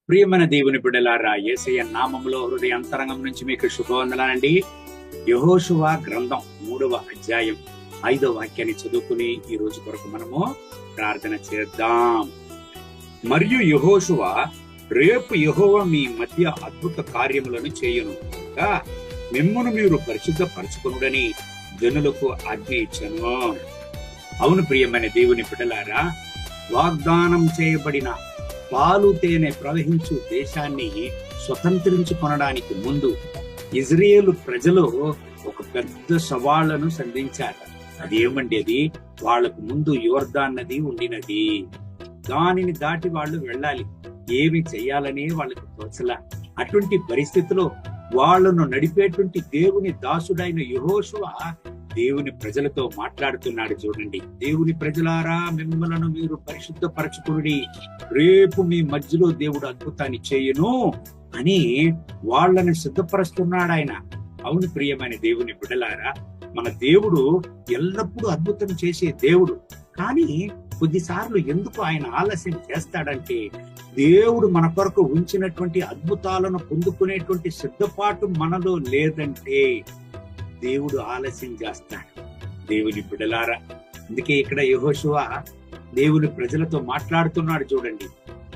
ప్రియమైన దేవుని బిడ్డలారా, యేసయ్య నామములో హృదయ అంతరంగం నుంచి మీకు శుభవందనాలండి. యెహోషువ గ్రంథం 3వ అధ్యాయం 5వ వాక్యాన్ని చదువుకుని ఈ రోజు కొరకు మనము ప్రార్థన చేద్దాం. మరియు యెహోషువ, రేపు యెహోవా మీ మధ్య అద్భుత కార్యములను చేయును కనుక మిమ్మును మీరు పరిశుద్ధపరచుకొనుడని జనులకు ఆజ్ఞ ఇచ్చెను. అవును ప్రియమైన దేవుని బిడ్డలారా, వాగ్దానం చేయబడిన పాలు తేనె ప్రవహించు దేశాన్ని స్వతంత్రించుకొనడానికి ముందు ఇజ్రాయేలు ప్రజలు ఒక పెద్ద సవాళ్లను సంధించారు. అదేమండి? అది వాళ్లకు ముందు యోర్దాన్ నది ఉండినది. దానిని దాటి వాళ్ళు వెళ్ళాలి. ఏమి చెయ్యాలనే వాళ్ళకు తోచలా. అటువంటి పరిస్థితిలో వాళ్ళను నడిపేటువంటి దేవుని దాసుడైన యెహోషువ దేవుని ప్రజలతో మాట్లాడుతున్నాడు. చూడండి, దేవుని ప్రజలారా, మిమ్మలను మీరు పరిశుద్ధపరచుకుని రేపు మీ మధ్యలో దేవుడు అద్భుతాన్ని చేయును అని వాళ్ళని సిద్ధపరుస్తున్నాడు ఆయన. అవును ప్రియమైన దేవుని బిడ్డలారా, మన దేవుడు ఎల్లప్పుడూ అద్భుతం చేసే దేవుడు. కానీ కొద్దిసార్లు ఎందుకు ఆయన ఆలస్యం చేస్తాడంటే, దేవుడు మన కొరకు ఉంచినటువంటి అద్భుతాలను పొందుకునేటువంటి సిద్ధపాటు మనలో లేదంటే దేవుడు ఆలస్యం చేస్తాడు. దేవుని బిడ్డలారా, అందుకే ఇక్కడ యెహోషువ దేవుని ప్రజలతో మాట్లాడుతున్నాడు. చూడండి,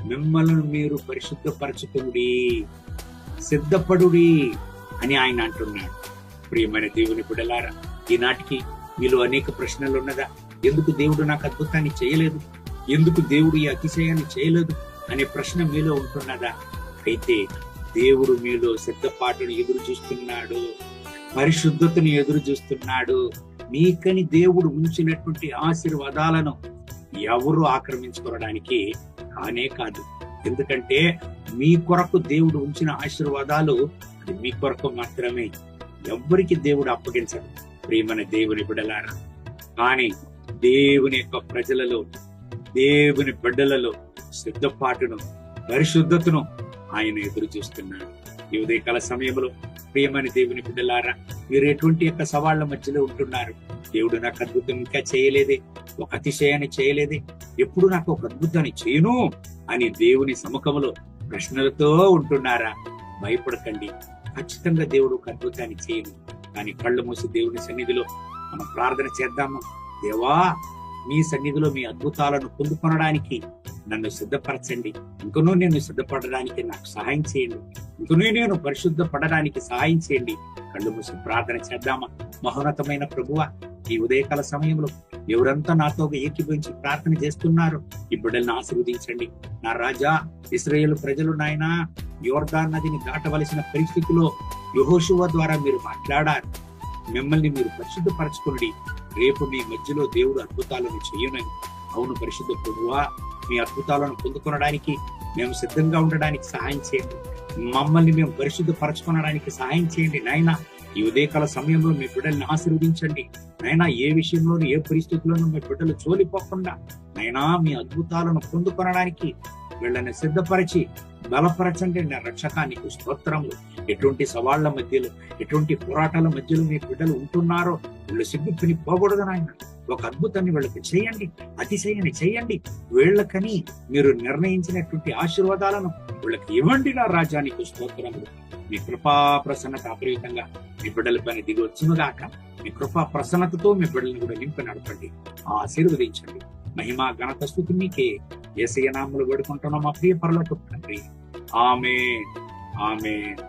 మిమ్మల్ని మీరు పరిశుద్ధపరచుకుడి, సిద్ధపడుడి అని ఆయన అంటున్నాడు. ప్రియమైన దేవుని బిడ్డలారా, ఈనాటికి మీలో అనేక ప్రశ్నలు ఉన్నదా? ఎందుకు దేవుడు నాకు అద్భుతాన్ని చేయలేదు? ఎందుకు దేవుడు ఈ అతిశయాన్ని చేయలేదు అనే ప్రశ్న మీలో ఉంటున్నదా? అయితే దేవుడు మీలో సిద్ధపాటును ఎదురు చూస్తున్నాడు, పరిశుద్ధతను ఎదురు చూస్తున్నాడు. మీకని దేవుడు ఉంచినటువంటి ఆశీర్వాదాలను ఎవరు ఆక్రమించుకోవడానికి కానే కాదు. ఎందుకంటే మీ కొరకు దేవుడు ఉంచిన ఆశీర్వాదాలు అది మీ కొరకు మాత్రమే, ఎవ్వరికి దేవుడు అప్పగించడు. ప్రియమైన దేవుని బిడ్డలారా, కానీ దేవుని యొక్క ప్రజలలో, దేవుని బిడ్డలలో సిద్ధపాటును, పరిశుద్ధతను ఆయన ఎదురు చూస్తున్నాడు. ఈ ఉదయకాల సమయంలో ప్రియమైన దేవుని బిడ్డలారా, మీరు ఎటువంటి యొక్క సవాళ్ల మధ్యలో ఉంటున్నారు? దేవుడు నాకు అద్భుతం ఇంకా చేయలేదే, ఒక అతిశయాన్ని చేయలేదే, ఎప్పుడు నాకు ఒక అద్భుతాన్ని చేయను అని దేవుని సముఖంలో ప్రశ్నలతో ఉంటున్నారా? భయపడకండి, ఖచ్చితంగా దేవుడు ఒక అద్భుతాన్ని చేయను. కానీ కళ్ళు మూసి దేవుని సన్నిధిలో మనం ప్రార్థన చేద్దాము. దేవా, మీ సన్నిధిలో మీ అద్భుతాలను పొందుకొనడానికి నన్ను సిద్ధపరచండి. ఇంకనూ నేను సిద్ధపడడానికి నాకు సహాయం చేయండి. ఇంకనూ నేను పరిశుద్ధపడడానికి సహాయం చేయండి. కళ్ళు మూసి ప్రార్థన చేద్దామా? మహోన్నతమైన ప్రభువా, ఈ ఉదయకాల సమయంలో ఎవరంతా నాతో ఏకీభవించి ప్రార్థన చేస్తున్నారు, ఈ బిడ్డలను ఆశీర్వదించండి. నా రాజా, ఇశ్రాయేలు ప్రజలు నాయనా యోర్దాన్ నదిని దాటవలసిన పరిస్థితిలో యెహోషువ ద్వారా మీరు మాట్లాడారు. మిమ్మల్ని మీరు పరిశుద్ధపరచుకోండి, రేపు మీ మధ్యలో దేవుడు అద్భుతాలను చేయనని. అవును పరిశుద్ధ ప్రభువా, మీ అద్భుతాలను పొందుకొనడానికి మేము సిద్ధంగా ఉండడానికి సహాయం చేయండి. మమ్మల్ని మేము పరిశుద్ధపరచుకొనడానికి సహాయం చేయండి. నాయనా, ఈ ఉదయకాల సమయంలో మీ బిడ్డల్ని ఆశీర్వదించండి. నాయనా, ఏ విషయంలోనూ ఏ పరిస్థితుల్లోనూ మీ బిడ్డలు చోలిపోకుండా నాయనా మీ అద్భుతాలను పొందుకొనడానికి వీళ్ళని సిద్ధపరిచి బలపరచండి. నా రక్షకానికి స్తోత్రములు. ఎటువంటి సవాళ్ల మధ్యలో, ఎటువంటి పోరాటాల మధ్యలో మీ బిడ్డలు ఉంటున్నారో వీళ్ళు సిగ్గుని పోకూడదు నాయన. ఒక అద్భుతాన్ని వీళ్ళకి చేయండి, అతిశయాన్ని చేయండి. వీళ్ళకని మీరు నిర్ణయించినటువంటి ఆశీర్వాదాలను వీళ్ళకి ఇవ్వండి. నా రాజ్యానికి స్తోత్రములు. మీ కృపా ప్రసన్నత అపరిమితంగా మీ బిడ్డల పైన దిగి వచ్చునుగాక. మీ కృపా ప్రసన్నతతో మీ బిడ్డలను కూడా నింపి నడపండి, ఆశీర్వదించండి. మహిమ ఘనత స్తుతి మీకే. యేసయ్య నామములో వేడుకుంటున్నాం మా ప్రియ పరలోకపు తండ్రి. ఆమేన్, ఆమేన్.